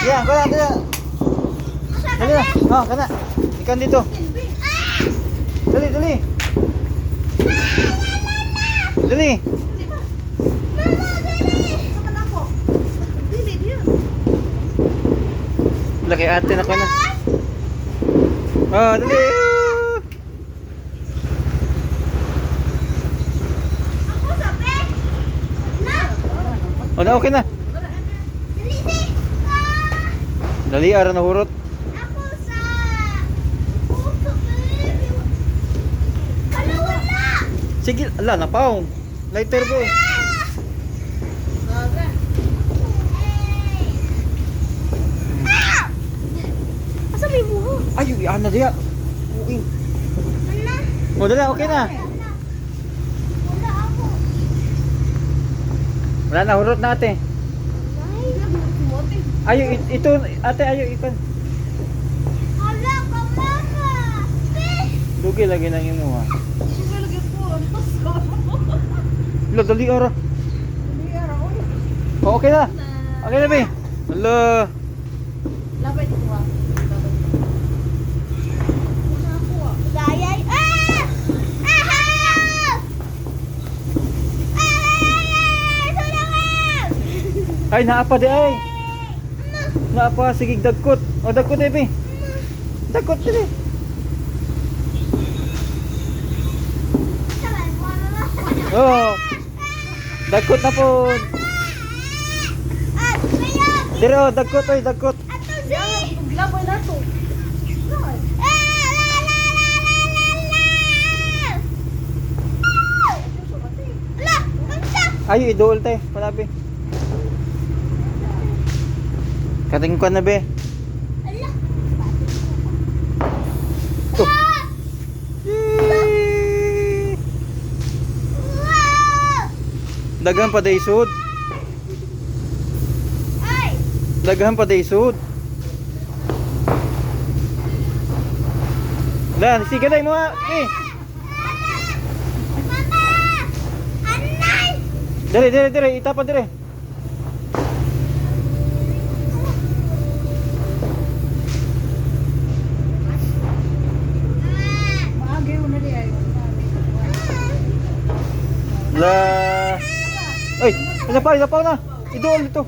Yan, kana dito. Dali na. Oh, kana. Ikan dito. Dali, dali. Dali. Laki ate na ko na. Oh, dali. Oh, na okay na. Dali ara na hurot. Sige, ala napaw. Lighter ko. Asa may buho? Ay, ana dia. Uing. Oh, dali okay na. Wala ako. Wala na hurot na ate. Ayo ito ate ayo ikan. Hala ka mama. Dugi lagi nang imo ha. Lo dali ara. Oh, okay na. Okay na be. Hello. Labay dito ha. Dayay. Ah! Ay naapa di ay. Naapa sige dagkot. O dagkot eh be. Dagkot dire. Oh. Dagkot na po. Dire oh, dagkot oy, dagkot. Labay na to. Ayo idol te, palabi. Kating ko na be. Oh. Daghan pa day sud. Daghan pa day sud. Dan, sige day mo ha. Eh. Dire, dire, dire, itapa dire. La. Ay, isa pa na. Idol ito.